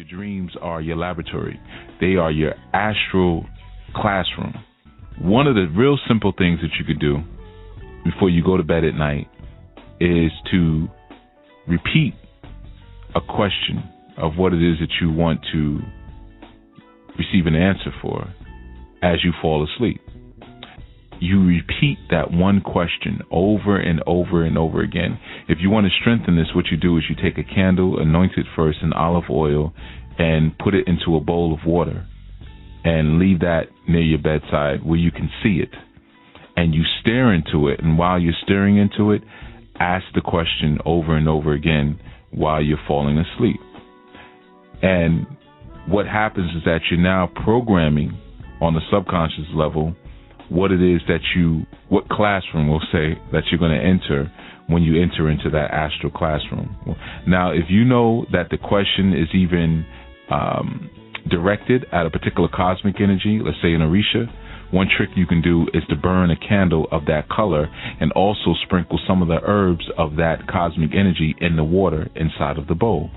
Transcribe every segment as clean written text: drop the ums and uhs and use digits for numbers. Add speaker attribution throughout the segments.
Speaker 1: Your dreams are your laboratory. They are your astral classroom. One of the real simple things that you could do before you go to bed at night is to repeat a question of what it is that you want to receive an answer for as you fall asleep. You repeat that one question over and over and over again. If you want to strengthen this, what you do is you take a candle, anoint it first in olive oil, and put it into a bowl of water and leave that near your bedside where you can see it. And you stare into it, and while you're staring into it, ask the question over and over again while you're falling asleep. And what happens is that you're now programming on the subconscious level what it is that what classroom will say that you're going to enter when you enter into that astral classroom. Now, if you know that the question is even directed at a particular cosmic energy, let's say an Orisha, one trick you can do is to burn a candle of that color and also sprinkle some of the herbs of that cosmic energy in the water inside of the bowl.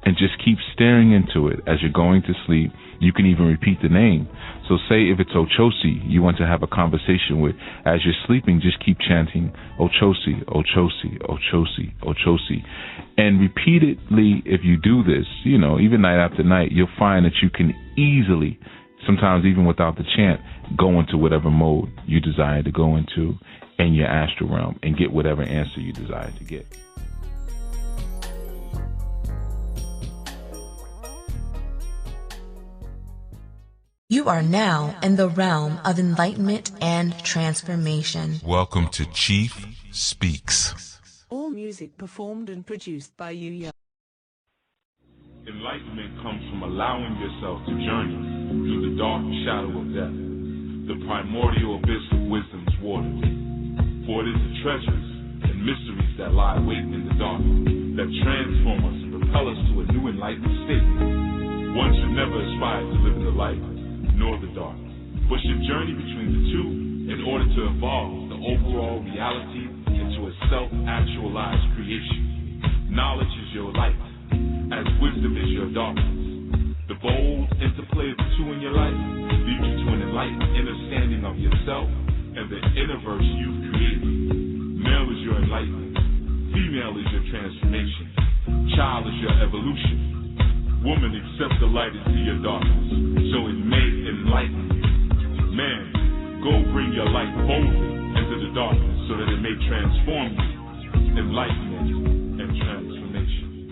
Speaker 1: And just keep staring into it as you're going to sleep. You can even repeat the name. So say if it's Ochosi you want to have a conversation with, as you're sleeping, just keep chanting Ochosi, Ochosi, Ochosi, Ochosi. And repeatedly, if you do this, even night after night, you'll find that you can easily, sometimes even without the chant, go into whatever mode you desire to go into in your astral realm and get whatever answer you desire to get.
Speaker 2: You are now in the realm of enlightenment and transformation.
Speaker 3: Welcome to Chief Speaks.
Speaker 4: All music performed and produced by you.
Speaker 5: Enlightenment comes from allowing yourself to journey through the dark shadow of death, the primordial abyss of wisdom's waters. For it is the treasures and mysteries that lie waiting in the dark that transform us and propel us to a new enlightened state. One should never aspire to live in the light nor the dark, but should journey between the two in order to evolve the overall reality into a self-actualized creation. Knowledge is your light, as wisdom is your darkness. The bold interplay of the two in your life leads you to an enlightened understanding of yourself and the universe you've created. Male is your enlightenment, female is your transformation, child is your evolution. Woman, accept the light into your darkness, so it may enlighten you. Man, go bring your light boldly into the darkness, so that it may transform you. Enlightenment and transformation.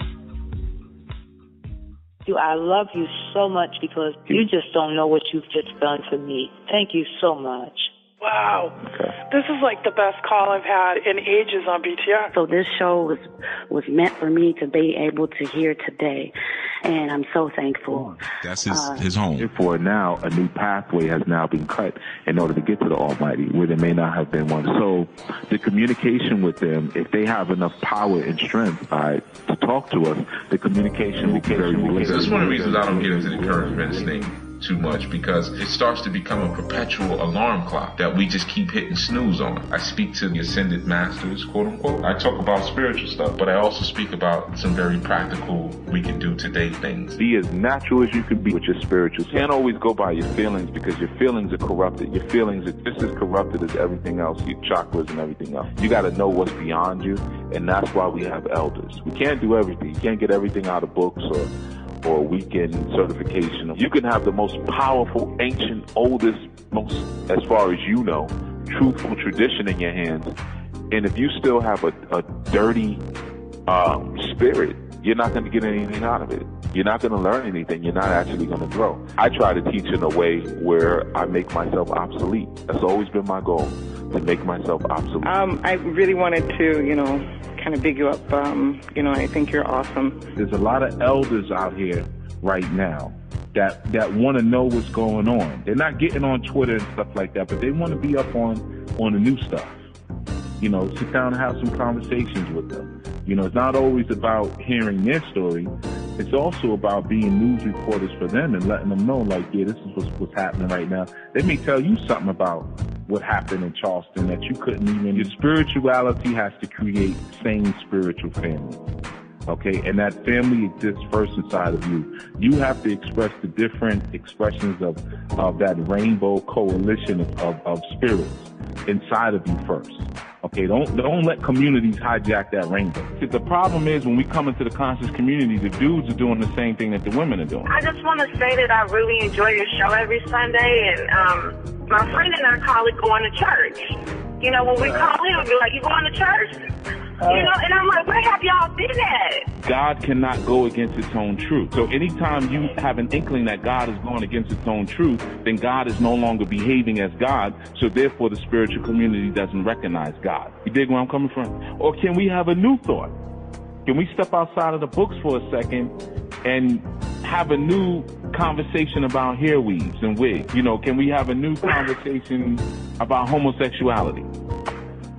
Speaker 6: I love you so much because you just don't know what you've just done for me. Thank you so much.
Speaker 7: Wow. This is like the best call I've had in ages on BTR.
Speaker 8: So this show was meant for me to be able to hear today, and I'm so thankful.
Speaker 3: That's his home.
Speaker 9: Therefore, now a new pathway has now been cut in order to get to the Almighty, where there may not have been one. So the communication with them, if they have enough power and strength to talk to us, the communication will be very clear.
Speaker 10: That's one of the reasons I don't get into the current events thing too much, because it starts to become a perpetual alarm clock that we just keep hitting snooze on. I speak to the ascended masters, quote unquote. I talk about spiritual stuff, but I also speak about some very practical, we can do today things.
Speaker 9: Be as natural as you can be with your spiritual. You can't always go by your feelings, because your feelings are corrupted. Your feelings are just as corrupted as everything else, your chakras and everything else. You got to know what's beyond you, and that's why we have elders. We can't do everything. You can't get everything out of books or weekend certification. You can have the most powerful, ancient, oldest, most, as far as you know, truthful tradition in your hands. And if you still have a dirty spirit, you're not going to get anything out of it. You're not going to learn anything. You're not actually going to grow. I try to teach in a way where I make myself obsolete. That's always been my goal, to make myself obsolete.
Speaker 7: I really wanted to, kind of big you up. I think you're awesome.
Speaker 11: There's a lot of elders out here right now that want to know what's going on. They're not getting on Twitter and stuff like that, but they want to be up on the new stuff. Sit down and have some conversations with them. It's not always about hearing their story. It's also about being news reporters for them and letting them know, like, yeah, this is what's happening right now. They may tell you something about what happened in Charleston that you couldn't even. Your spirituality has to create sane spiritual family. Okay, and that family exists first inside of you. You have to express the different expressions of that rainbow coalition of spirits inside of you first. Okay, don't let communities hijack that rainbow. The problem is when we come into the conscious community, the dudes are doing the same thing that the women are doing.
Speaker 12: I just want to say that I really enjoy your show every Sunday, and my friend and I call it going to church. You know, when we call in, we'll be like, you going to church? You know, and I'm like, where have y'all been at?
Speaker 11: God cannot go against its own truth. So anytime you have an inkling that God is going against its own truth, then God is no longer behaving as God. So therefore, the spiritual community doesn't recognize God. You dig where I'm coming from? Or can we have a new thought? Can we step outside of the books for a second and have a new conversation about hair weaves and wigs? You know, can we have a new conversation about homosexuality?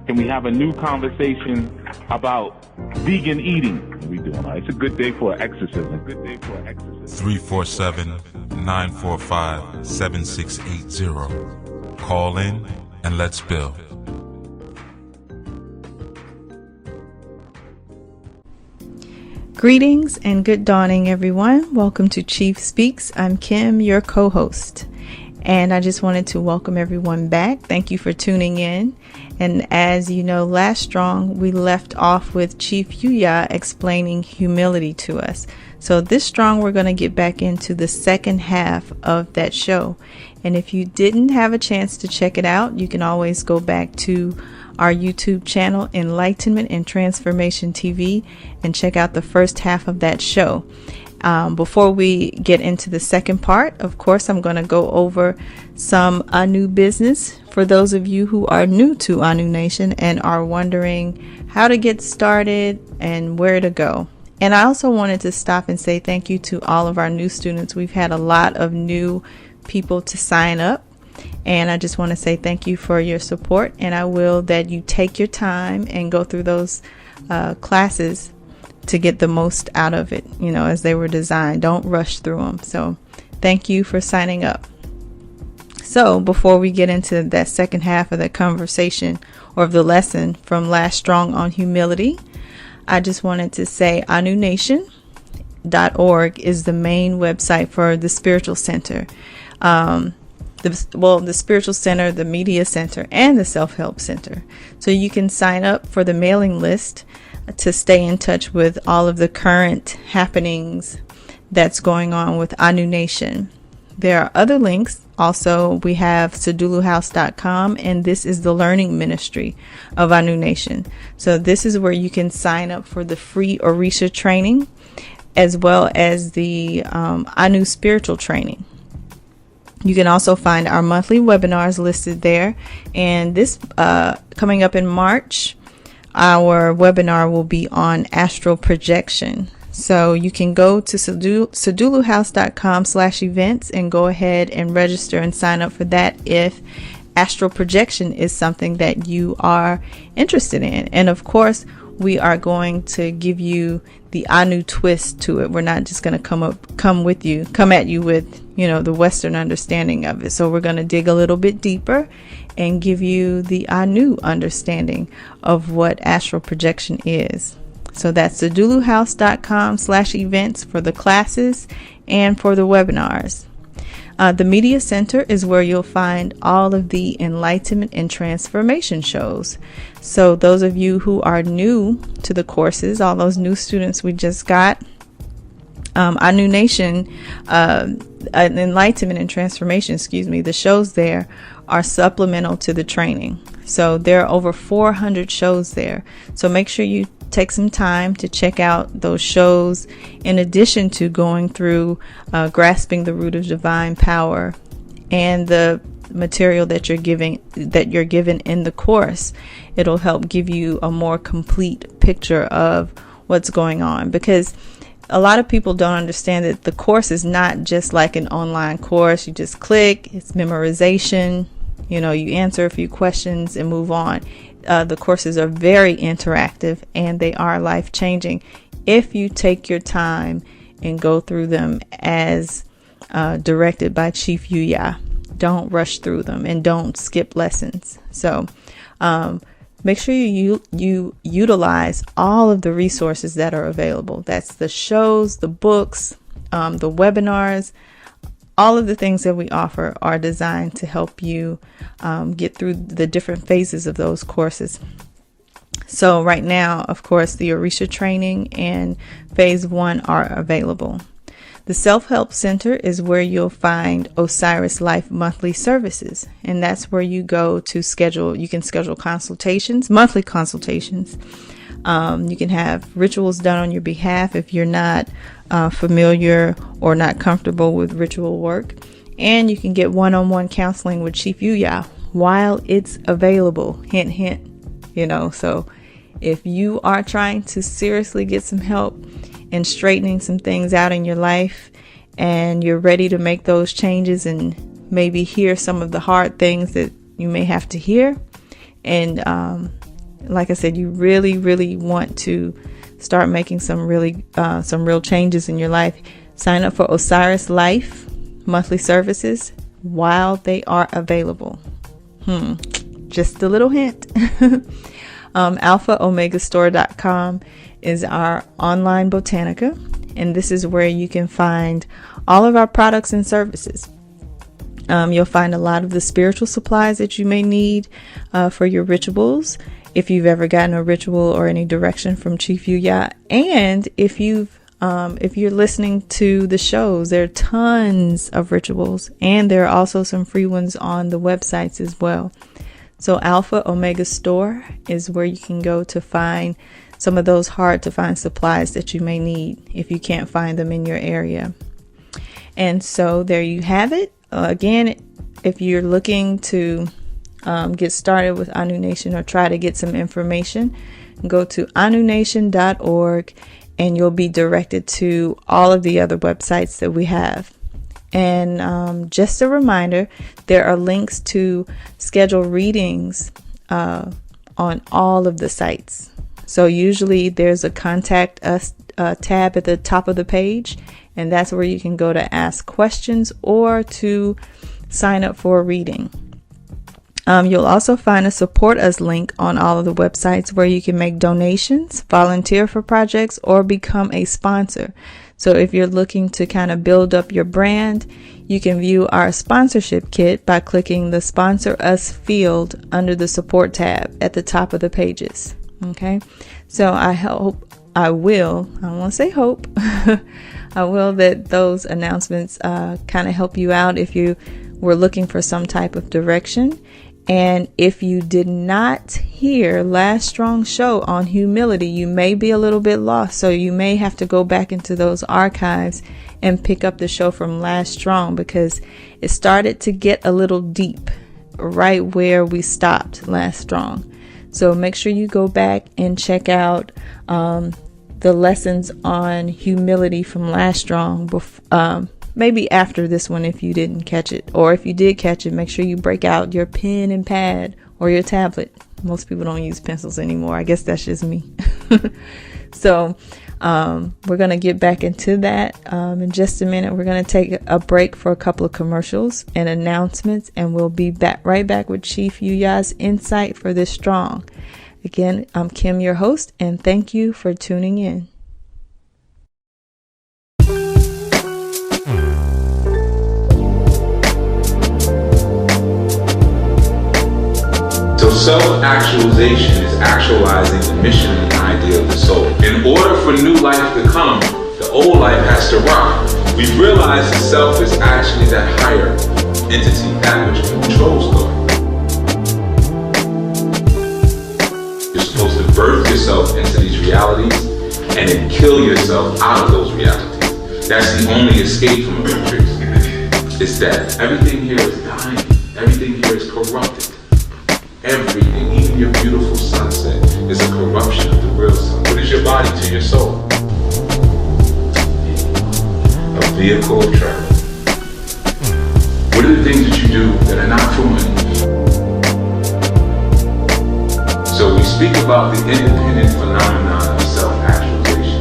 Speaker 11: Can we have a new conversation about vegan eating? We doing it's a good day for exorcism.
Speaker 3: 347-945-7680. Call in and let's build.
Speaker 13: Greetings and good dawning, everyone. Welcome to Chief Speaks. I'm Kim, your co-host. And I just wanted to welcome everyone back. Thank you for tuning in. And as you know, last strong, we left off with Chief Yuya explaining humility to us. So this strong, we're going to get back into the second half of that show. And if you didn't have a chance to check it out, you can always go back to our YouTube channel, Enlightenment and Transformation TV, and check out the first half of that show. Before we get into the second part, of course, I'm going to go over some Anu business for those of you who are new to Anu Nation and are wondering how to get started and where to go. And I also wanted to stop and say thank you to all of our new students. We've had a lot of new people to sign up, and I just want to say thank you for your support, and I will that you take your time and go through those classes to get the most out of it, you know, as they were designed. Don't rush through them. So thank you for signing up. So before we get into that second half of the conversation or of the lesson from last strong on humility, I just wanted to say AnuNation.org is the main website for the Spiritual Center. The Spiritual Center, the Media Center, and the Self-Help Center. So you can sign up for the mailing list to stay in touch with all of the current happenings that's going on with Anu Nation. There are other links. Also, we have SaduluHouse.com, and this is the learning ministry of Anu Nation. So this is where you can sign up for the free Orisha training, as well as the Anu spiritual training. You can also find our monthly webinars listed there. And this coming up in March, our webinar will be on astral projection. So you can go to saduluhouse.com/events and go ahead and register and sign up for that if astral projection is something that you are interested in. And of course, we are going to give you the Anu twist to it. We're not just going to come at you with, you know, the Western understanding of it. So we're going to dig a little bit deeper and give you the Anu understanding of what astral projection is. So that's saduluhouse.com/events for the classes and for the webinars. The Media Center is where you'll find all of the Enlightenment and Transformation shows. So those of you who are new to the courses, all those new students we just got, Anu Nation, Enlightenment and Transformation, the shows there are supplemental to the training. So there are over 400 shows there. So make sure you take some time to check out those shows, in addition to going through Grasping the Root of Divine Power and the material that you're given in the course. It'll help give you a more complete picture of what's going on, because a lot of people don't understand that the course is not just like an online course. You just click, it's memorization, you know, you answer a few questions and move on. The courses are very interactive, and they are life-changing if you take your time and go through them as directed by Chief Yuya. Don't rush through them and don't skip lessons. So make sure you utilize all of the resources that are available. That's the shows, the books, the webinars. All of the things that we offer are designed to help you get through the different phases of those courses. So right now, of course, the Orisha training and phase 1 are available. The Self-Help Center is where you'll find Osiris Life monthly services. And that's where you go to schedule. You can schedule consultations, monthly consultations. You can have rituals done on your behalf if you're not familiar or not comfortable with ritual work. And you can get one-on-one counseling with Chief Yuya while it's available. Hint, hint. So if you are trying to seriously get some help in straightening some things out in your life and you're ready to make those changes and maybe hear some of the hard things that you may have to hear, and like I said, you really, really want to start making some real changes in your life, sign up for Osiris Life monthly services while they are available. Just a little hint. AlphaOmegaStore.com is our online botanica, and this is where you can find all of our products and services. You'll find a lot of the spiritual supplies that you may need for your rituals, if you've ever gotten a ritual or any direction from Chief Yuya, and if you're listening to the shows, there are tons of rituals, and there are also some free ones on the websites as well. So Alpha Omega Store is where you can go to find some of those hard to find supplies that you may need if you can't find them in your area. And so there you have it. Again, if you're looking to get started with Anu Nation or try to get some information, go to anunation.org and you'll be directed to all of the other websites that we have. And just a reminder, there are links to schedule readings on all of the sites. So usually there's a contact us tab at the top of the page, and that's where you can go to ask questions or to sign up for a reading. You'll also find a support us link on all of the websites where you can make donations, volunteer for projects, or become a sponsor. So if you're looking to kind of build up your brand, you can view our sponsorship kit by clicking the Sponsor Us field under the support tab at the top of the pages. Okay, so I will that those announcements kind of help you out if you were looking for some type of direction. And if you did not hear last strong show on humility, you may be a little bit lost. So you may have to go back into those archives and pick up the show from last strong, because it started to get a little deep right where we stopped last strong. So make sure you go back and check out the lessons on humility from last strong, maybe after this one if you didn't catch it. Or if you did catch it, make sure you break out your pen and pad or your tablet. Most people don't use pencils anymore. I guess that's just me. So we're going to get back into that in just a minute. We're going to take a break for a couple of commercials and announcements, and we'll be right back with Chief Yuya's insight for this strong. Again, I'm Kim, your host, and thank you for tuning in.
Speaker 10: So self-actualization is actualizing the mission and idea of the soul. In order for new life to come, the old life has to rock. We've realized the self is actually that higher entity, that which controls God. You're supposed to birth yourself into these realities and then kill yourself out of those realities. That's the only escape from the matrix. It's that everything here is dying. Everything here is corrupted. Everything, even your beautiful sunset, is a corruption of the real sun. What is your body to your soul? A vehicle of travel. What are the things that you do that are not for money? So we speak about the independent phenomenon of self-actualization.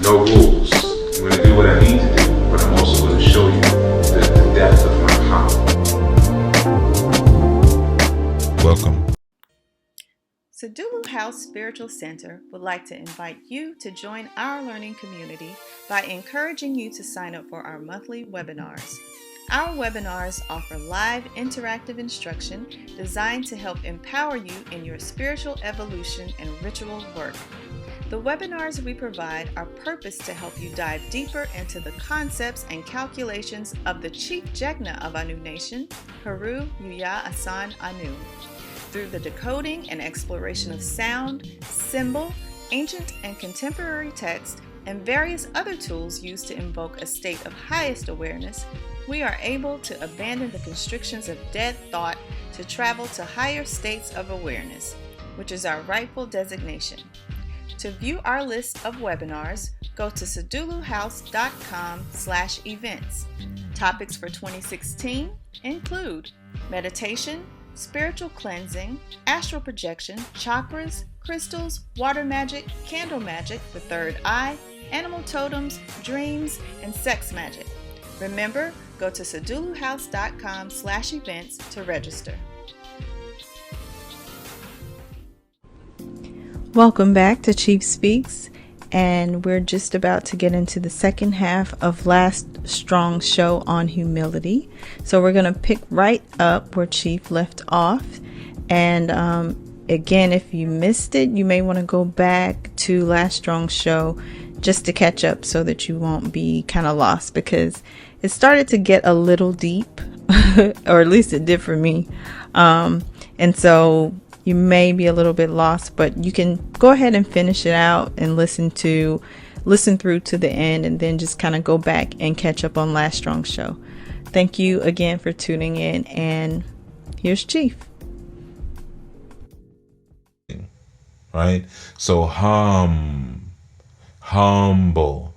Speaker 10: No rules. I'm going to do what I need to do, but I'm also going to show you the depth of my power.
Speaker 3: Welcome
Speaker 13: House Spiritual Center would like to invite you to join our learning community by encouraging you to sign up for our monthly webinars. Our webinars offer live interactive instruction designed to help empower you in your spiritual evolution and ritual work. The webinars we provide are purposed to help you dive deeper into the concepts and calculations of the Chief Jegna of Anu Nation, Haru Yuya Asan Anu, through the decoding and exploration of sound, symbol, ancient and contemporary text, and various other tools used to invoke a state of highest awareness. We are able to abandon the constrictions of dead thought to travel to higher states of awareness, which is our rightful designation. To view our list of webinars, go to saduluhouse.com/events. Topics for 2016 include meditation, spiritual cleansing, astral projection, chakras, crystals, water magic, candle magic, the third eye, animal totems, dreams, and sex magic. Remember, go to saduluhouse.com/events to register.
Speaker 2: Welcome back to Chief Speaks, and we're just about to get into the second half of last strong show on humility. So we're going to pick right up where Chief left off. And again, if you missed it, you may want to go back to last strong show just to catch up so that you won't be kind of lost, because it started to get a little deep, or at least it did for me. And so you may be a little bit lost, but you can go ahead and finish it out and listen through to the end, and then just kind of go back and catch up on last strong show. Thank you again for tuning in, and here's Chief.
Speaker 10: Right? So humble,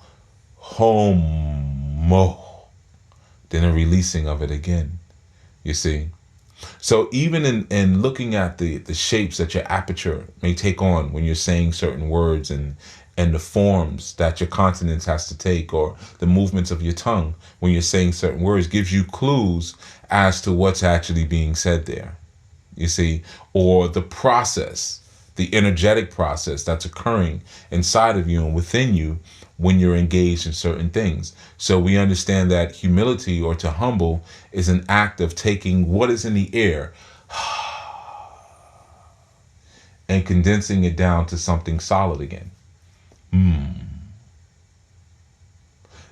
Speaker 10: homo, then a releasing of it again. You see? So even in looking at the shapes that your aperture may take on when you're saying certain words, and the forms that your consonants has to take, or the movements of your tongue when you're saying certain words, gives you clues as to what's actually being said there. You see? Or the process, the energetic process that's occurring inside of you and within you when you're engaged in certain things. So we understand that humility, or to humble, is an act of taking what is in the air and condensing it down to something solid again.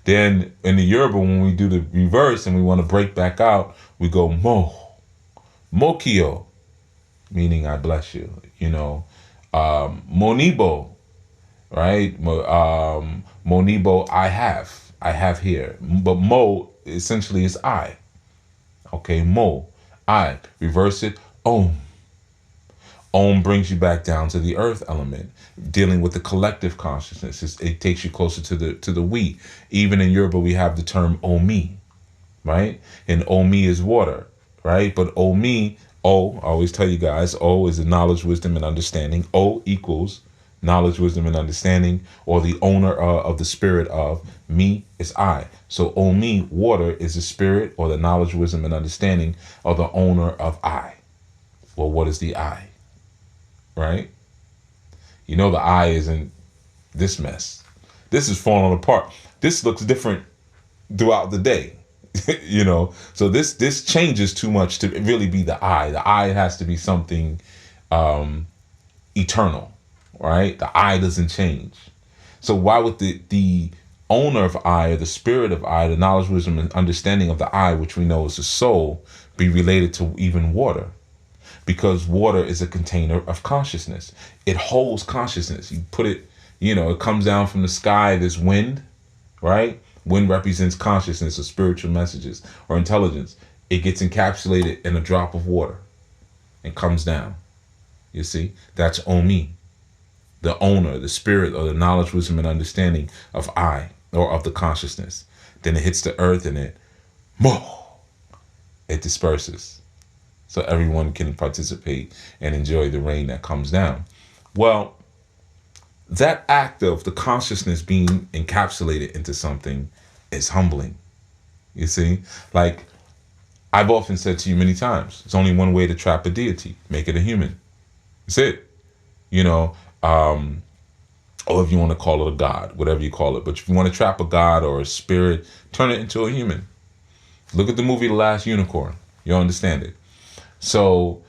Speaker 10: Then in the Yoruba, when we do the reverse and we want to break back out, we go mokio, meaning I bless you, monibo, right? Monibo, I have here. But mo essentially is I. Okay, mo, I. Reverse it, om. Om brings you back down to the earth element, dealing with the collective consciousness. It takes you closer to the we. Even in Yoruba, we have the term omi, right? And omi is water, right? But omi, O, I always tell you guys, O is the knowledge, wisdom, and understanding. O equals knowledge, wisdom, and understanding, or the owner of the spirit of. Me is I. So Omi, water, is the spirit, or the knowledge, wisdom, and understanding of the owner of I. Well, what is the I? Right? The I isn't this mess. This is falling apart. This looks different throughout the day. So this changes too much to really be the I. The I has to be something eternal. Right? The I doesn't change. So why would the owner of I, or the spirit of I, the knowledge, wisdom, and understanding of the I, which we know is the soul, be related to even water? Because water is a container of consciousness. It holds consciousness. You put it, it comes down from the sky. There's wind, right? Wind represents consciousness or spiritual messages or intelligence. It gets encapsulated in a drop of water and comes down. You see? That's Omi. The owner, the spirit, or the knowledge, wisdom, and understanding of I, or of the consciousness. Then it hits the earth, and it disperses. So everyone can participate and enjoy the rain that comes down. Well, that act of the consciousness being encapsulated into something is humbling. You see? Like, I've often said to you many times, it's only one way to trap a deity. Make it a human. That's it.
Speaker 1: you know, or if you want to call it a god, whatever you call it. But if you want to trap a god or a spirit, turn it into a human. Look at the movie The Last Unicorn. You'll understand it. So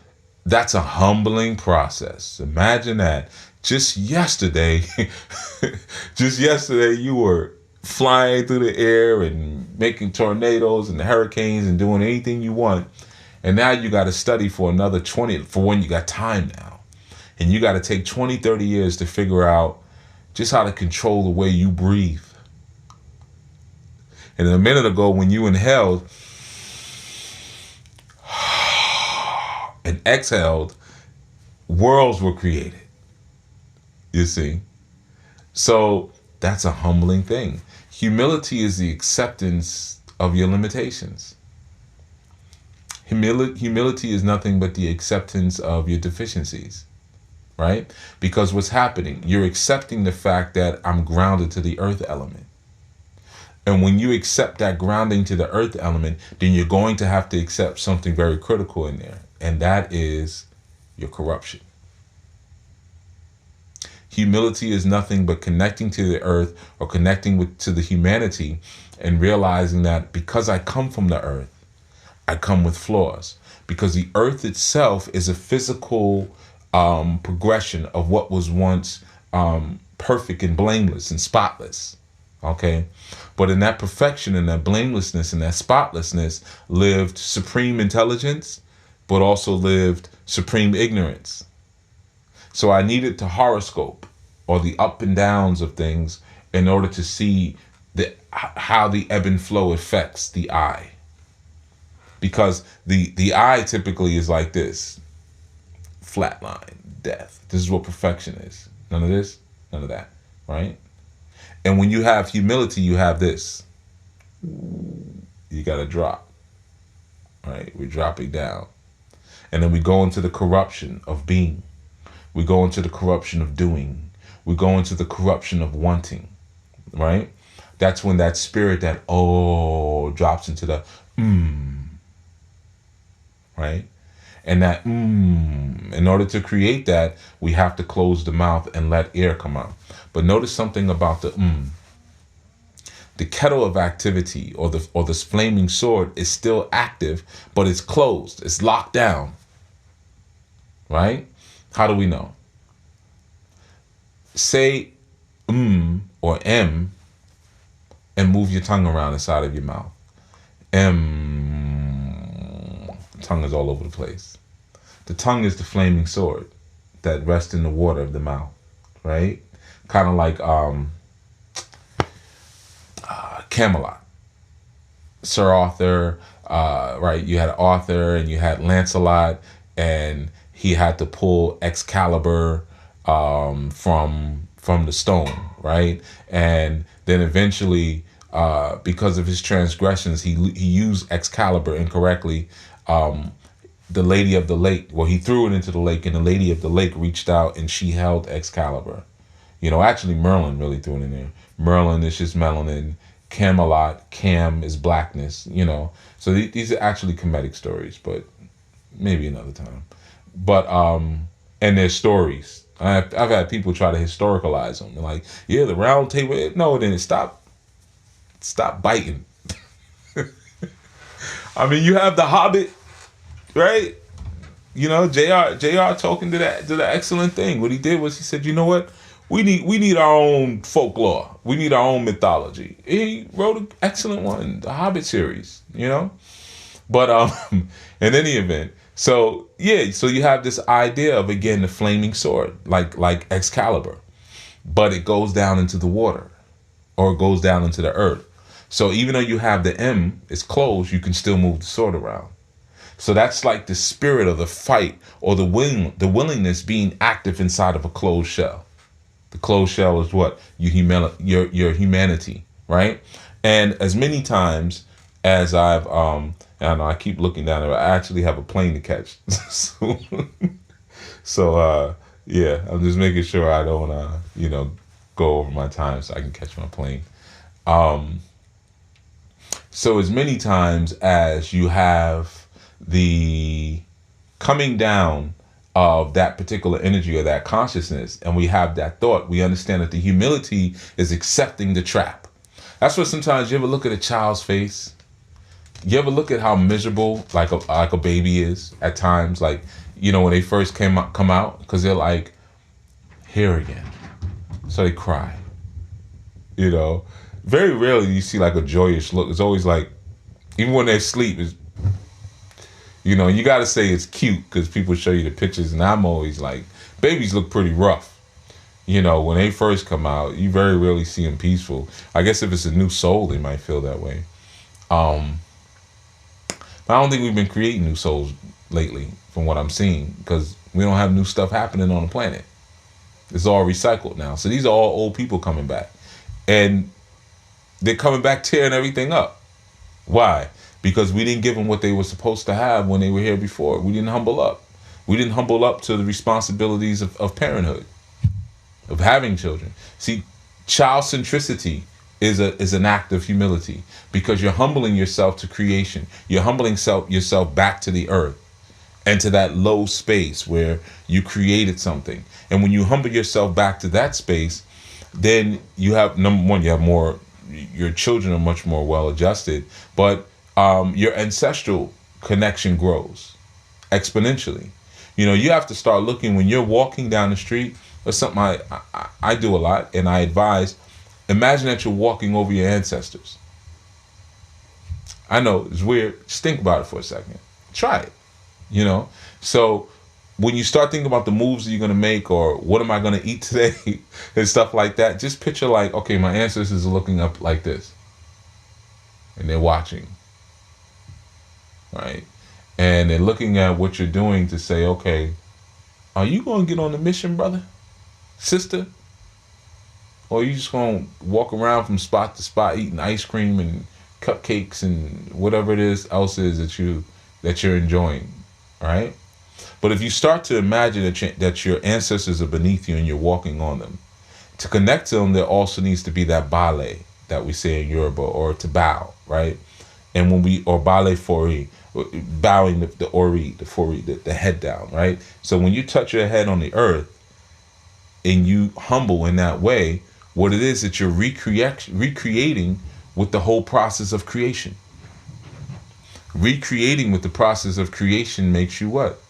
Speaker 1: that's a humbling process. Imagine that. Just yesterday, you were flying through the air and making tornadoes and hurricanes and doing anything you want. And now you got to study for another 20, for when you got time now. And you got to take 20, 30 years to figure out just how to control the way you breathe. And a minute ago, when you inhaled and exhaled, worlds were created. You see? So that's a humbling thing. Humility is the acceptance of your limitations. Humility is nothing but the acceptance of your deficiencies, right? Because what's happening, you're accepting the fact that I'm grounded to the earth element. And when you accept that grounding to the earth element, then you're going to have to accept something very critical in there, and that is your corruption. Humility is nothing but connecting to the earth or connecting to the humanity and realizing that because I come from the earth, I come with flaws. Because the earth itself is a physical progression of what was once perfect and blameless and spotless. Okay? But in that perfection and that blamelessness and that spotlessness lived supreme intelligence, but also lived supreme ignorance. So I needed to horoscope, or the up and downs of things, in order to see how the ebb and flow affects the eye. Because the eye typically is like this. Flatline, death. This is what perfection is. None of this, none of that, right? And when you have humility, you have this. You got to drop, right? We're dropping down. And then we go into the corruption of being. We go into the corruption of doing. We go into the corruption of wanting, right? That's when that spirit that drops into the right? And that in order to create that, we have to close the mouth and let air come out. But notice something about the The kettle of activity, or the flaming sword, is still active, but it's closed. It's locked down. Right? How do we know? Say or M and move your tongue around inside of your mouth. Tongue is all over the place. The tongue is the flaming sword that rests in the water of the mouth, right? Kind of like Camelot. Sir Arthur, right? You had Arthur and you had Lancelot, and he had to pull Excalibur from the stone, right? And then eventually, because of his transgressions, he used Excalibur incorrectly. The Lady of the Lake, well, he threw it into the lake, and the Lady of the Lake reached out and she held Excalibur. You know, actually Merlin really threw it in there. Merlin is just melanin. Camelot, Cam is blackness, you know. So these are actually comedic stories, but maybe another time. But, and there's stories. I've had people try to historicalize them. They're like, yeah, the round table. No, then stop biting. I mean, you have the Hobbit, right? You know, JR talking to the excellent thing. What he did was he said, you know what? We need our own folklore. We need our own mythology. He wrote an excellent one, the Hobbit series, you know? But in any event, so you have this idea of, again, the flaming sword, like Excalibur. But it goes down into the water, or it goes down into the earth. So even though you have the M, it's closed, you can still move the sword around. So that's like the spirit of the fight, or the willingness being active inside of a closed shell. The closed shell is what? Your humanity, right? And as many times as I know I keep looking down there, I actually have a plane to catch. So I'm just making sure I don't go over my time so I can catch my plane. So as many times as you have the coming down of that particular energy or that consciousness, and we have that thought, we understand that the humility is accepting the trap. That's what sometimes you ever look at a child's face. You ever look at how miserable like a baby is at times, like, you know, when they first come out, because they're like, here again, so they cry. You know, very rarely do you see like a joyous look. It's always like, even when they asleep, is, you know, you got to say it's cute because people show you the pictures, and I'm always like, babies look pretty rough. You know, when they first come out, you very rarely see them peaceful. I guess if it's a new soul, they might feel that way. But I don't think we've been creating new souls lately, from what I'm seeing, because we don't have new stuff happening on the planet. It's all recycled now. So these are all old people coming back. And they're coming back tearing everything up. Why? Because we didn't give them what they were supposed to have when they were here before. We didn't humble up. We didn't humble up to the responsibilities of parenthood, of having children. See, child centricity is an act of humility, because you're humbling yourself to creation. You're humbling yourself back to the earth and to that low space where you created something. And when you humble yourself back to that space, then you have, number one, you have more, your children are much more well adjusted, but your ancestral connection grows exponentially. You know, you have to start looking when you're walking down the street, or something I do a lot, and I advise, imagine that you're walking over your ancestors. I know it's weird. Just think about it for a second. Try it. You know? So when you start thinking about the moves that you're going to make, or what am I going to eat today, and stuff like that, just picture like, okay, my ancestors are looking up like this, and they're watching, right? And they're looking at what you're doing to say, okay, are you going to get on the mission, brother, sister? Or are you just going to walk around from spot to spot eating ice cream and cupcakes and whatever it is else is that you're enjoying, right? But if you start to imagine that your ancestors are beneath you and you're walking on them, to connect to them, there also needs to be that ballet that we say in Yoruba, or to bow, right? And or ballet-For, bowing the head down, right? So when you touch your head on the earth and you humble in that way, what it is that you're recreating with the whole process of creation. Recreating with the process of creation makes you what?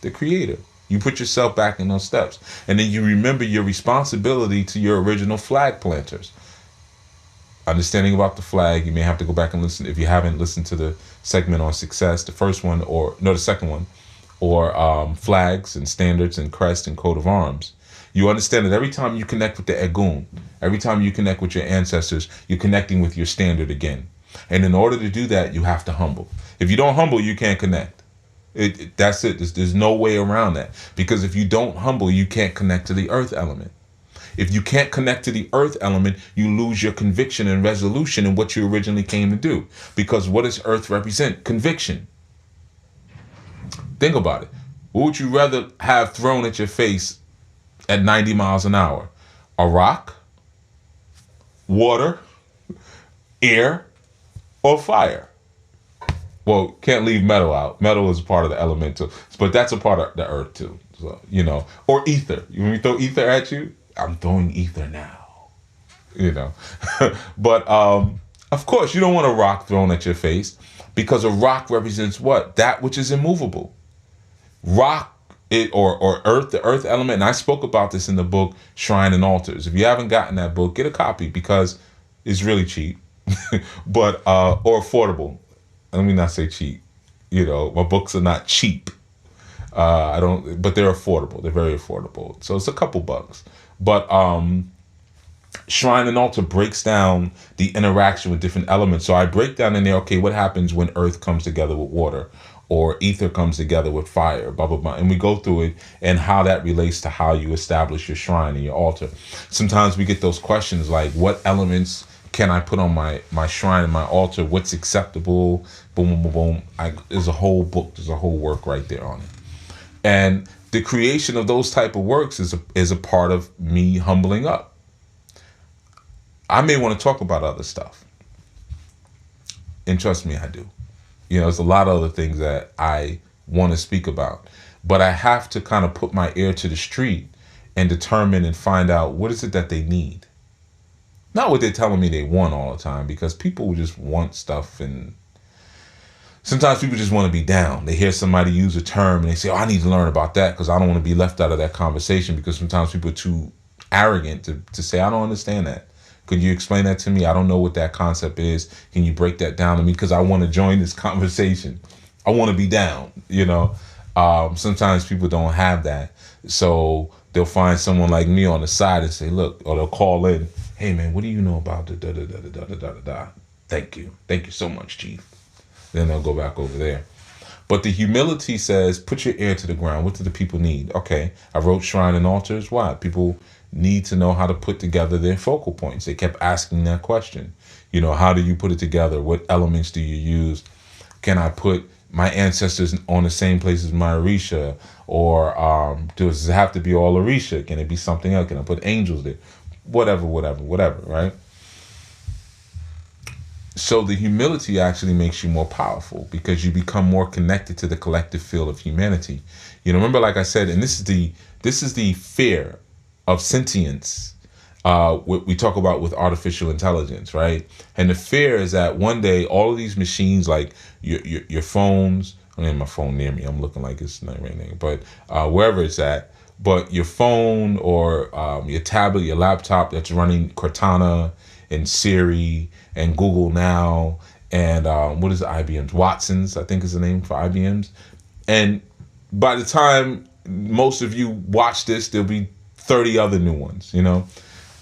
Speaker 1: The creator. You put yourself back in those steps. And then you remember your responsibility to your original flag planters. Understanding about the flag, you may have to go back and listen if you haven't listened to the segment on success, the first one, the second one, or flags and standards and crest and coat of arms. You understand that every time you connect with the Egun, every time you connect with your ancestors, you're connecting with your standard again. And in order to do that, you have to humble. If you don't humble, you can't connect. That's it. There's no way around that. Because if you don't humble, you can't connect to the earth element. If you can't connect to the earth element, you lose your conviction and resolution in what you originally came to do. Because what does earth represent? Conviction. Think about it. What would you rather have thrown at your face at 90 miles an hour? A rock, water, air, or fire? Well, can't leave metal out. Metal is part of the elemental, but that's a part of the earth too. So, you know, or ether. When we throw ether at you, I'm throwing ether now. You know, but of course you don't want a rock thrown at your face, because a rock represents what? That which is immovable. Rock. Or earth, the earth element, and I spoke about this in the book Shrine and Altars. If you haven't gotten that book, get a copy, because it's really cheap, but or affordable. Let me not say cheap. You know, my books are not cheap. But they're affordable. They're very affordable. So it's a couple bucks. But Shrine and Altar breaks down the interaction with different elements. So I break down in there, okay, what happens when earth comes together with water, or ether comes together with fire, blah, blah, blah. And we go through it and how that relates to how you establish your shrine and your altar. Sometimes we get those questions like, what elements can I put on my shrine and my altar? What's acceptable? Boom, boom, boom, boom. There's a whole book, there's a whole work right there on it. And the creation of those type of works is a part of me humbling up. I may want to talk about other stuff. And trust me, I do. You know, there's a lot of other things that I want to speak about.
Speaker 10: But I have to kind of put my ear to the street and determine and find out what is it that they need. Not what they're telling me they want all the time, because people just want stuff, and sometimes people just want to be down. They hear somebody use a term and they say, oh, I need to learn about that because I don't want to be left out of that conversation, because sometimes people are too arrogant to say, I don't understand that. Could you explain that to me? I don't know what that concept is. Can you break that down to me? Because I want to join this conversation. I want to be down, you know. Sometimes people don't have that. So they'll find someone like me on the side and say, look, or they'll call in, hey, man, what do you know about the da-da-da-da-da-da-da-da? Thank you. Thank you so much, Chief. Then they'll go back over there. But the humility says, put your ear to the ground. What do the people need? Okay, I wrote Shrine and Altars. Why? People need to know how to put together their focal points. They kept asking that question. You know, how do you put it together? What elements do you use? Can I put my ancestors on the same place as my Orisha? Or does it have to be all Orisha? Can it be something else? Can I put angels there? Whatever, right? So the humility actually makes you more powerful, because you become more connected to the collective field of humanity. You know, remember, like I said, and this is the fear of sentience. What we talk about with artificial intelligence, right? And the fear is that one day all of these machines, like your phones, I mean, my phone near me, I'm looking like it's not right now, but wherever it's at, but your phone or your tablet, your laptop that's running Cortana and Siri and Google Now and what is it, IBM's? Watson's, I think is the name for IBM's. And by the time most of you watch this, there'll be 30 other new ones, you know?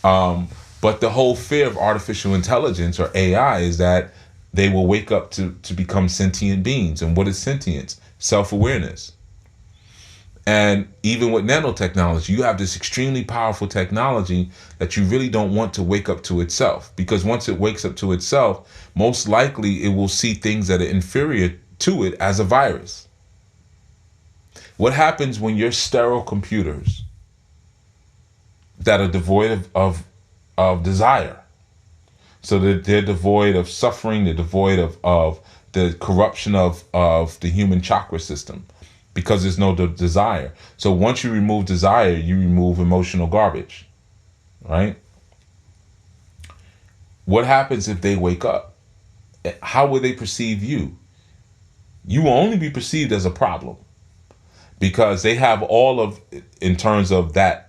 Speaker 10: But the whole fear of artificial intelligence, or AI, is that they will wake up to become sentient beings. And what is sentience? Self-awareness. And even with nanotechnology, you have this extremely powerful technology that you really don't want to wake up to itself, because once it wakes up to itself, most likely it will see things that are inferior to it as a virus. What happens when you're sterile computers that are devoid of desire? So that they're devoid of suffering, they're devoid of the corruption of the human chakra system, because there's no desire. So once you remove desire, you remove emotional garbage, right? What happens if they wake up? How will they perceive you? You will only be perceived as a problem, because they have all of, in terms of that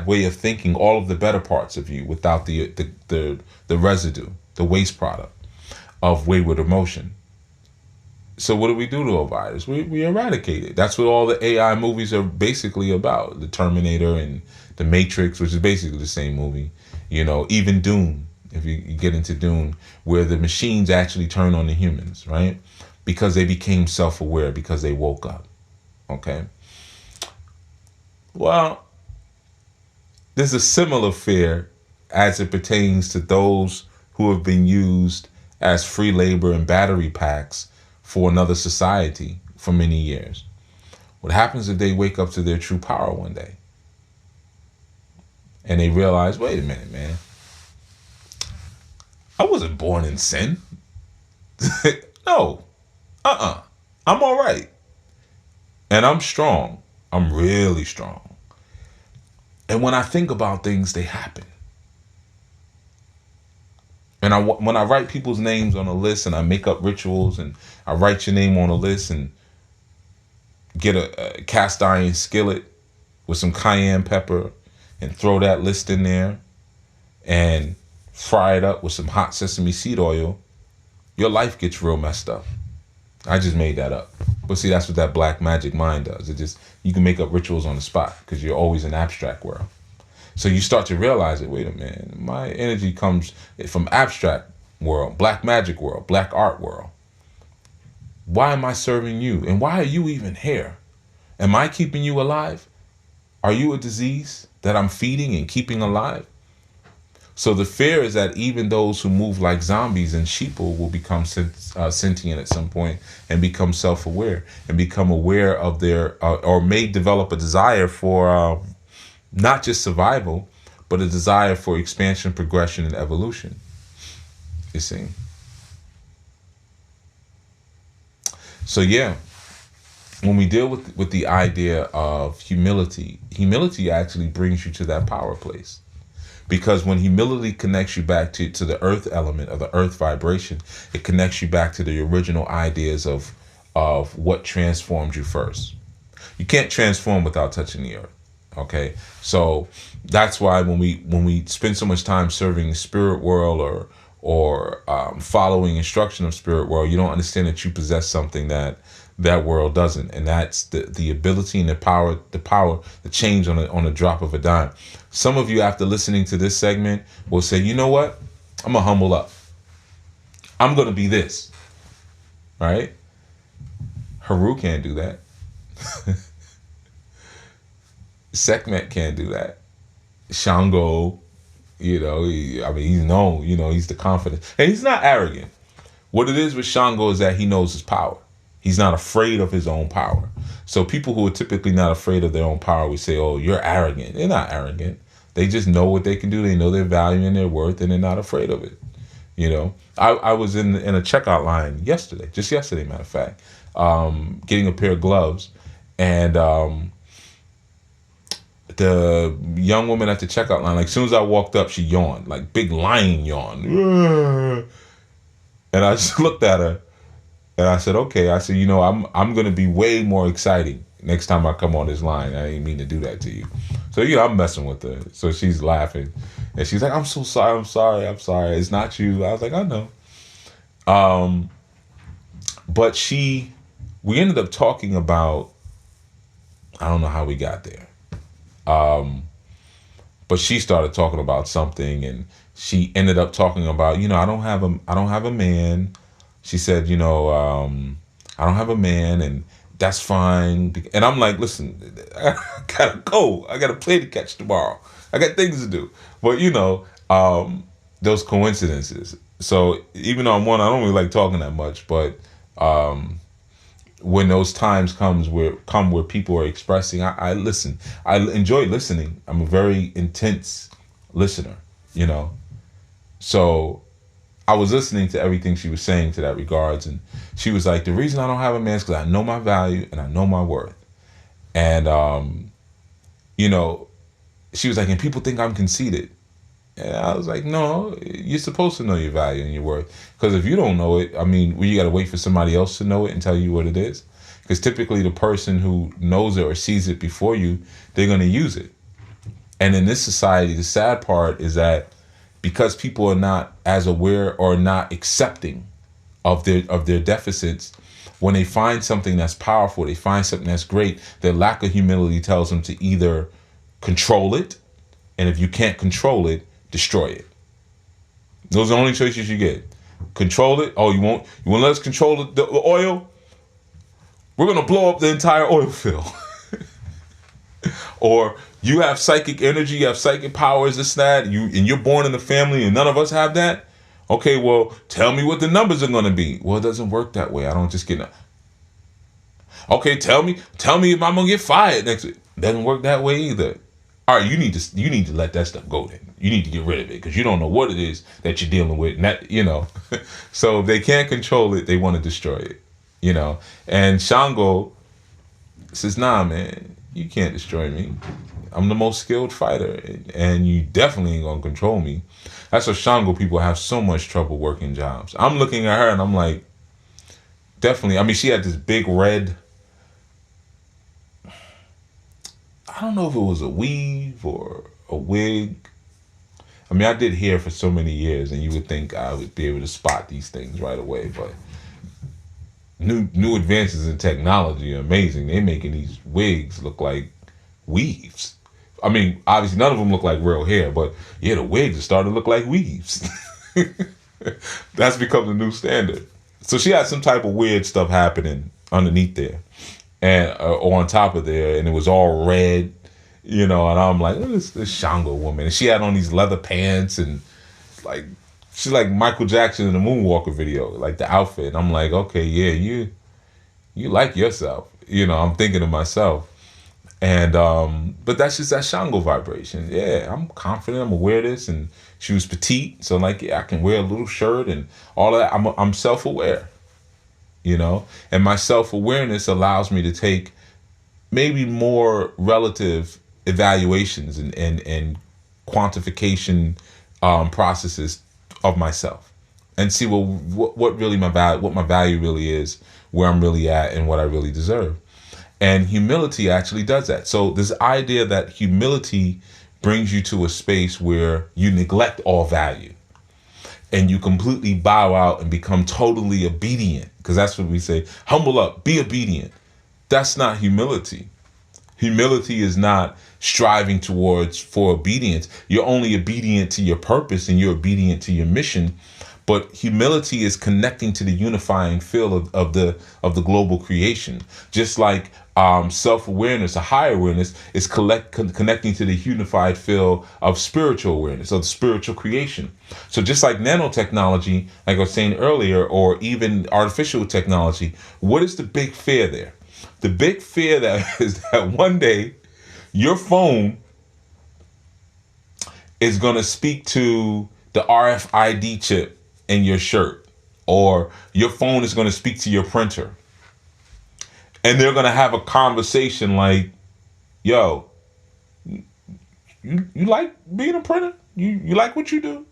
Speaker 10: way of thinking, all of the better parts of you without the residue, the waste product of wayward emotion. So what do we do to a virus? We eradicate it. That's what all the AI movies are basically about. The Terminator and the Matrix, which is basically the same movie. You know, even Dune, if you get into Dune, where the machines actually turn on the humans, right? Because they became self-aware, because they woke up. Okay? Well, there's a similar fear as it pertains to those who have been used as free labor and battery packs for another society for many years. What happens if they wake up to their true power one day and they realize, wait a minute, man, I wasn't born in sin. No, I'm all right. And I'm strong. I'm really strong. And when I think about things, they happen. And when I write people's names on a list and I make up rituals and I write your name on a list and get a cast iron skillet with some cayenne pepper and throw that list in there and fry it up with some hot sesame seed oil, your life gets real messed up. I just made that up. But see, that's what that black magic mind does. You can make up rituals on the spot because you're always in abstract world. So you start to realize that, wait a minute, my energy comes from abstract world, black magic world, black art world. Why am I serving you? And why are you even here? Am I keeping you alive? Are you a disease that I'm feeding and keeping alive? So the fear is that even those who move like zombies and sheeple will become sentient at some point and become self-aware and become aware of their, or may develop a desire for not just survival, but a desire for expansion, progression, and evolution. You see? So yeah, when we deal with the idea of humility actually brings you to that power place. Because when humility connects you back to the earth element of the earth vibration, it connects you back to the original ideas of what transformed you first. You can't transform without touching the earth. Okay, so that's why when we spend so much time serving the spirit world or following instruction of spirit world, you don't understand that you possess something that world doesn't, and that's the ability and the power to change on a drop of a dime. Some of you, after listening to this segment, will say, you know what, I'm gonna humble up. I'm gonna be this, right? Haru can't do that. Sekhmet can't do that. Shango, he's known, he's the confident, and he's not arrogant. What it is with Shango is that he knows his power. He's not afraid of his own power. So people who are typically not afraid of their own power, we say, oh, you're arrogant. They're not arrogant. They just know what they can do. They know their value and their worth, and they're not afraid of it. I was in a checkout line just yesterday, matter of fact, getting a pair of gloves, and the young woman at the checkout line, like as soon as I walked up, she yawned, like big lion yawn. And I just looked at her and I said, okay, I'm going to be way more exciting next time I come on this line. I didn't mean to do that to you. So, I'm messing with her. So she's laughing and she's like, I'm so sorry. I'm sorry. It's not you. I was like, I know. But we ended up talking about, I don't know how we got there. But she started talking about something, and she ended up talking about, I don't have a man. She said, I don't have a man, and that's fine. And I'm like, listen, I gotta go. I got a plane to catch tomorrow. I got things to do. But those coincidences. So even though I don't really like talking that much, but when those times come where people are expressing, I listen. I enjoy listening. I'm a very intense listener, So I was listening to everything she was saying to that regards, and she was like, the reason I don't have a man is because I know my value and I know my worth. And she was like, and people think I'm conceited. And I was like, no, you're supposed to know your value and your worth. Because if you don't know it, you got to wait for somebody else to know it and tell you what it is. Because typically the person who knows it or sees it before you, they're going to use it. And in this society, the sad part is that because people are not as aware or not accepting of their deficits, when they find something that's powerful, they find something that's great, their lack of humility tells them to either control it, and if you can't control it, destroy it. Those are the only choices you get. Control it. Oh, you won't let us control the oil? We're going to blow up the entire oil field. Or you have psychic energy, you have psychic powers, this, that, and you're born in the family and none of us have that? Okay, well, tell me what the numbers are going to be. Well, it doesn't work that way. I don't just get... Okay, tell me if I'm going to get fired next week. Doesn't work that way either. All right, you need to let that stuff go then. You need to get rid of it because you don't know what it is that you're dealing with. And that, So if they can't control it, they want to destroy it, And Shango says, nah, man, you can't destroy me. I'm the most skilled fighter, and you definitely ain't going to control me. That's why Shango people have so much trouble working jobs. I'm looking at her and I'm like, definitely. She had this big red... I don't know if it was a weave or a wig. I did hair for so many years, and you would think I would be able to spot these things right away. But new advances in technology are amazing. They're making these wigs look like weaves. Obviously none of them look like real hair, but yeah, the wigs are starting to look like weaves. That's become the new standard. So she had some type of weird stuff happening underneath there. And or on top of there, and it was all red, and I'm like, look at this Shango woman. And she had on these leather pants, and like she's like Michael Jackson in the Moonwalker video, like the outfit. And I'm like, okay, yeah, you like yourself, I'm thinking to myself. And but that's just that Shango vibration. Yeah, I'm confident, I'm aware of this. And she was petite, so like, yeah, I can wear a little shirt and all of that. I'm self-aware. you know, and my self-awareness allows me to take maybe more relative evaluations and quantification processes of myself, and see what really what my value really is, where I'm really at, and what I really deserve. And humility actually does that. So this idea that humility brings you to a space where you neglect all value and you completely bow out and become totally obedient, because that's what we say, humble up, be obedient. That's not humility. Humility is not striving for obedience. You're only obedient to your purpose and you're obedient to your mission. But humility is connecting to the unifying field of the global creation. Just like self-awareness, a higher awareness, is connecting to the unified field of spiritual awareness, of spiritual creation. So just like nanotechnology, like I was saying earlier, or even artificial technology, what is the big fear there? The big fear that is that one day your phone is going to speak to the RFID chip in your shirt, or your phone is going to speak to your printer, and they're going to have a conversation like, yo, you like being a printer? You like what you do?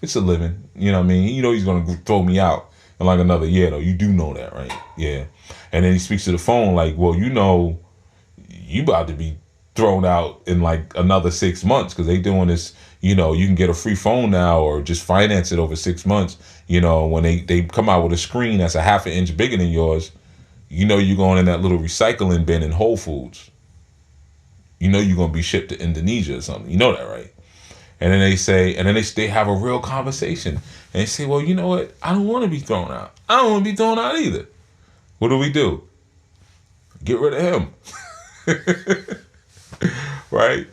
Speaker 10: It's a living, you know what I mean? You know he's going to throw me out in like another year, though. You do know that, right? Yeah. And then he speaks to the phone like, well, you know, you about to be thrown out in like another 6 months, because they doing this, you know, you can get a free phone now or just finance it over 6 months. You know, when they come out with a screen that's a half an inch bigger than yours, you know you're going in that little recycling bin in Whole Foods. You know you're going to be shipped to Indonesia or something. You know that, right? And then they say, and then they have a real conversation. And they say, well, you know what? I don't want to be thrown out. I don't want to be thrown out either. What do? Get rid of him. Right?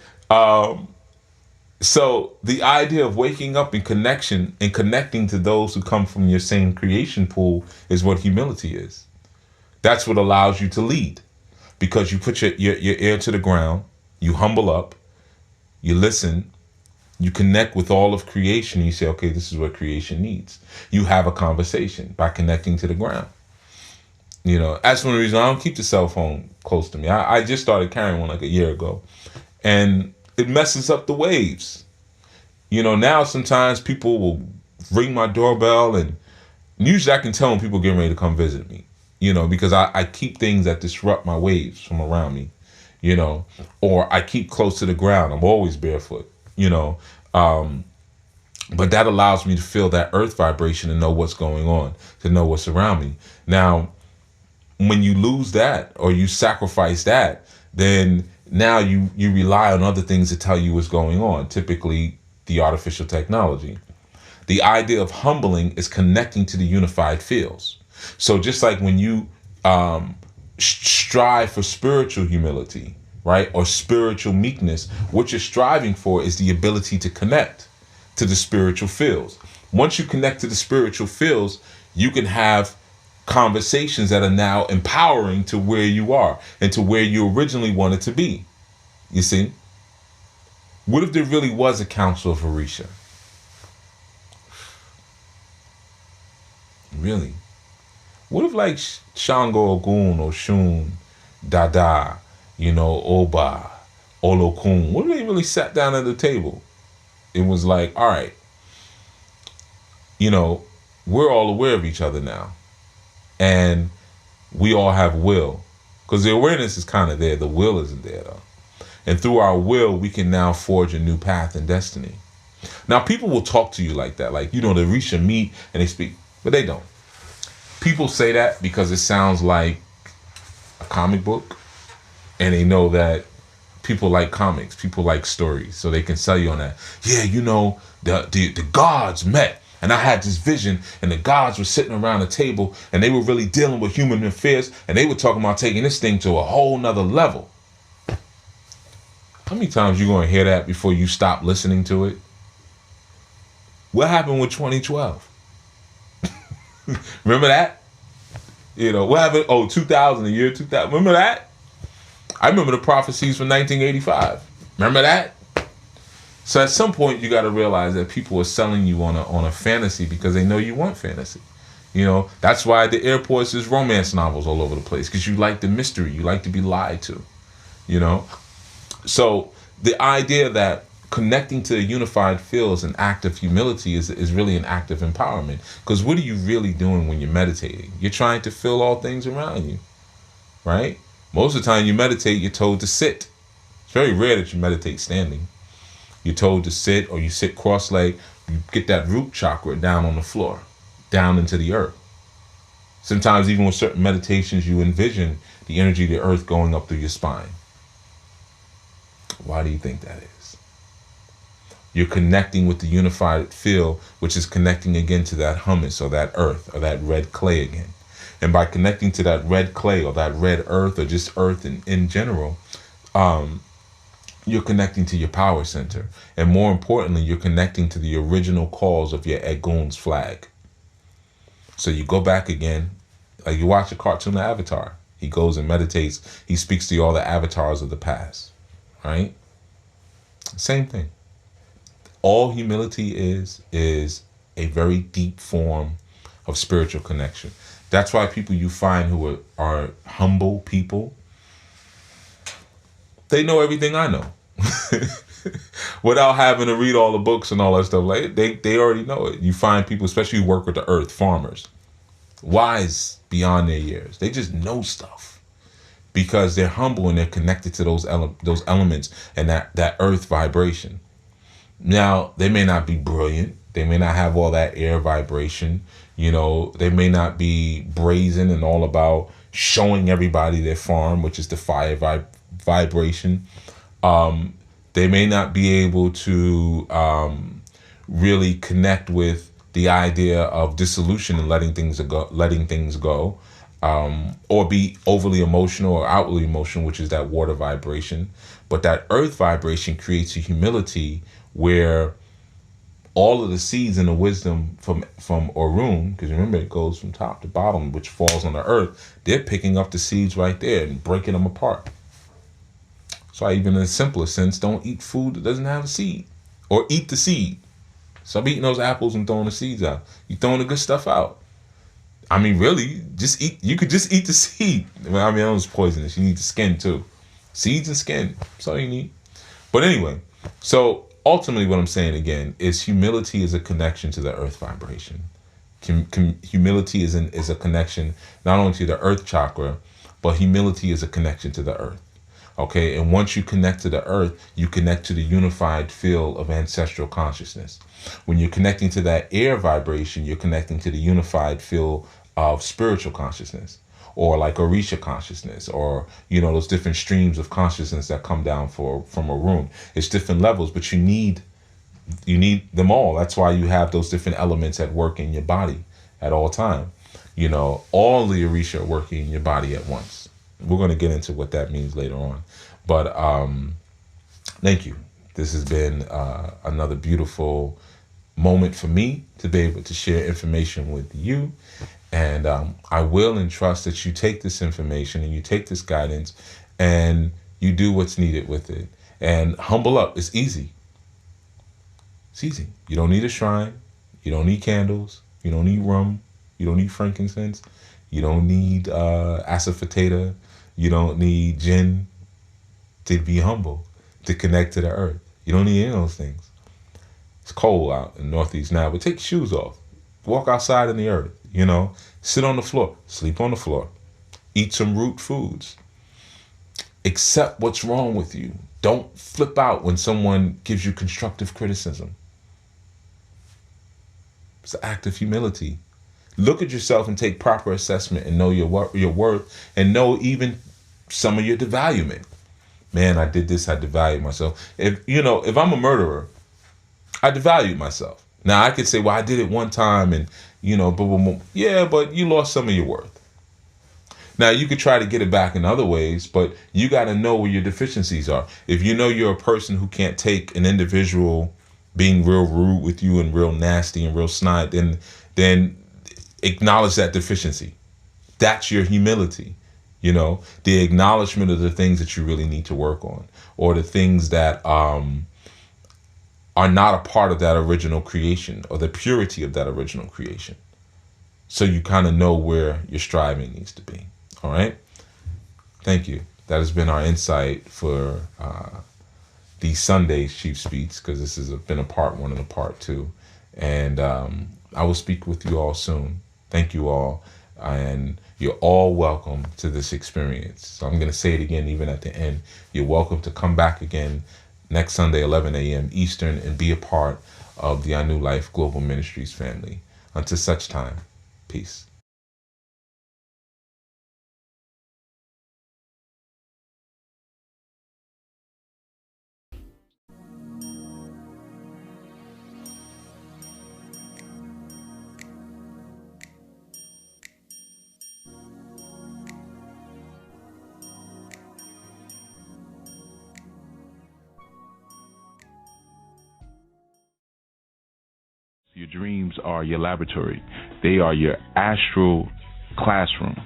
Speaker 10: So the idea of waking up in connection and connecting to those who come from your same creation pool is what humility is. That's what allows you to lead, because you put your ear to the ground, you humble up, you listen, you connect with all of creation, and you say, okay, this is what creation needs. You have a conversation by connecting to the ground. You know, that's one of the reasons I don't keep the cell phone close to me. I just started carrying one like a year ago, and it messes up the waves. You know, now sometimes people will ring my doorbell, and usually I can tell when people are getting ready to come visit me, you know, because I keep things that disrupt my waves from around me, you know, or I keep close to the ground. I'm always barefoot, you know, but that allows me to feel that earth vibration and know what's going on, to know what's around me. Now, when you lose that or you sacrifice that, then now you rely on other things to tell you what's going on, typically the artificial technology. The idea of humbling is connecting to the unified fields. So just like when you strive for spiritual humility, right, or spiritual meekness, what you're striving for is the ability to connect to the spiritual fields. Once you connect to the spiritual fields, you can have conversations that are now empowering to where you are and to where you originally wanted to be. You see? What if there really was a council of Orisha? Really? What if like Shango, Ogun, Oshun, Dada, you know, Oba, Olokun, what if they really sat down at the table? It was like, all right, you know, we're all aware of each other now. And we all have will. Because the awareness is kind of there. The will isn't there, though. And through our will, we can now forge a new path and destiny. Now, people will talk to you like that. Like, you know, the Orisha meet and they speak. But they don't. People say that because it sounds like a comic book. And they know that people like comics. People like stories. So they can sell you on that. Yeah, you know, the gods met. And I had this vision, and the gods were sitting around a table, and they were really dealing with human affairs, and they were talking about taking this thing to a whole nother level. How many times you going to hear that before you stop listening to it? What happened with 2012? Remember that? You know, what happened? Oh, 2000, the year 2000. Remember that? I remember the prophecies from 1985. Remember that? So at some point, you got to realize that people are selling you on a fantasy because they know you want fantasy. You know, that's why the airports is romance novels all over the place, because you like the mystery. You like to be lied to, you know. So the idea that connecting to a unified field is an act of humility is really an act of empowerment. Because what are you really doing when you're meditating? You're trying to feel all things around you, right? Most of the time you meditate, you're told to sit. It's very rare that you meditate standing. You're told to sit, or you sit cross-legged. You get that root chakra down on the floor, down into the earth. Sometimes even with certain meditations, you envision the energy of the earth going up through your spine. Why do you think that is? You're connecting with the unified field, which is connecting again to that humus, or that earth, or that red clay again. And by connecting to that red clay, or that red earth, or just earth in general, you're connecting to your power center. And more importantly, you're connecting to the original cause of your Egun's flag. So you go back again, like you watch a cartoon Avatar. He goes and meditates. He speaks to all the avatars of the past, right? Same thing. All humility is a very deep form of spiritual connection. That's why people you find who are humble people, they know everything I know. Without having to read all the books and all that stuff. Like they already know it. You find people, especially who work with the earth, farmers, wise beyond their years. They just know stuff because they're humble and they're connected to those elements and that earth vibration. Now, they may not be brilliant. They may not have all that air vibration. You know, they may not be brazen and all about showing everybody their farm, which is the fire vibration. They may not be able to really connect with the idea of dissolution and letting things go, or be overly emotional or outwardly emotional, which is that water vibration. But that earth vibration creates a humility where all of the seeds and the wisdom from Orun, because remember it goes from top to bottom, which falls on the earth, they're picking up the seeds right there and breaking them apart. So even in the simplest sense, don't eat food that doesn't have a seed, or eat the seed. Stop eating those apples and throwing the seeds out. You're throwing the good stuff out. I mean, really, just eat. You could just eat the seed. Well, I mean, that was poisonous. You need the skin too. Seeds and skin. That's all you need. But anyway, so ultimately what I'm saying again is humility is a connection to the earth vibration. Humility is a connection not only to the earth chakra, but humility is a connection to the earth. Okay, and once you connect to the earth, you connect to the unified field of ancestral consciousness. When you're connecting to that air vibration, you're connecting to the unified field of spiritual consciousness, or like Orisha consciousness, or, you know, those different streams of consciousness that come down from a room. It's different levels, but you need them all. That's why you have those different elements at work in your body at all time. You know, all the Orisha are working in your body at once. We're going to get into what that means later on. But thank you. This has been another beautiful moment for me to be able to share information with you. And I will entrust that you take this information and you take this guidance and you do what's needed with it. And humble up. It's easy. It's easy. You don't need a shrine. You don't need candles. You don't need rum. You don't need frankincense. You don't need asafoetida. You don't need gin to be humble, to connect to the earth. You don't need any of those things. It's cold out in the Northeast now, but take your shoes off. Walk outside in the earth, you know. Sit on the floor. Sleep on the floor. Eat some root foods. Accept what's wrong with you. Don't flip out when someone gives you constructive criticism. It's an act of humility. Look at yourself and take proper assessment and know your worth, and know even some of your devaluement. Man, I did this, I devalued myself. If I'm a murderer, I devalued myself. Now I could say, well, I did it one time and, but you lost some of your worth. Now you could try to get it back in other ways, but you got to know where your deficiencies are. If you know you're a person who can't take an individual being real rude with you and real nasty and real snide, then acknowledge that deficiency. That's your humility. The acknowledgement of the things that you really need to work on, or the things that are not a part of that original creation, or the purity of that original creation. so you kind of know where your striving needs to be. All right. Thank you. That has been our insight for these Sundays Chief Speaks, because this has been a part 1 and a part 2. And I will speak with you all soon. Thank you all. And you're all welcome to this experience. So I'm going to say it again, even at the end. You're welcome to come back again next Sunday, 11 a.m. Eastern, and be a part of the I New Life Global Ministries family. Until such time, peace.
Speaker 1: Your dreams are your laboratory. They are your astral classroom.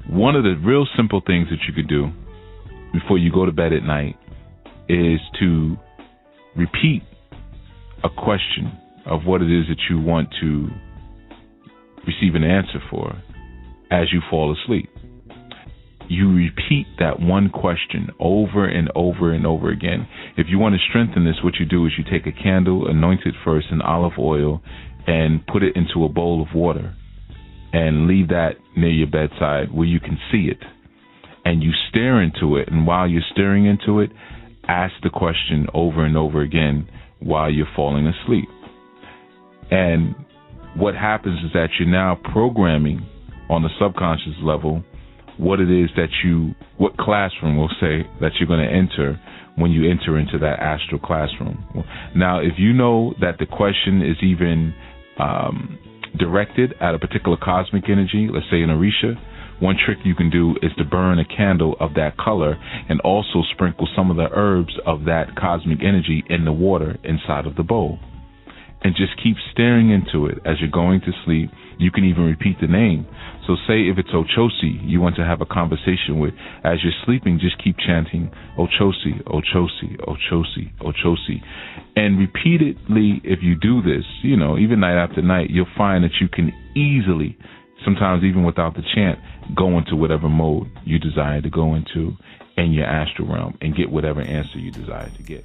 Speaker 1: One of the real simple things that you could do before you go to bed at night is to repeat a question of what it is that you want to receive an answer for as you fall asleep. You repeat that one question over and over and over again. If you want to strengthen this, what you do is you take a candle, anoint it first in olive oil, and put it into a bowl of water and leave that near your bedside where you can see it. And you stare into it, and while you're staring into it, ask the question over and over again while you're falling asleep. And what happens is that you're now programming on the subconscious level what it is that what classroom we'll say that you're going to enter when you enter into that astral classroom. Now, if you know that the question is even directed at a particular cosmic energy, let's say an Orisha, one trick you can do is to burn a candle of that color and also sprinkle some of the herbs of that cosmic energy in the water inside of the bowl. And just keep staring into it as you're going to sleep. You can even repeat the name. So say if it's Ochosi you want to have a conversation with, as you're sleeping, just keep chanting Ochosi, Ochosi, Ochosi, Ochosi. And repeatedly, if you do this, even night after night, you'll find that you can easily, sometimes even without the chant, go into whatever mode you desire to go into in your astral realm and get whatever answer you desire to get.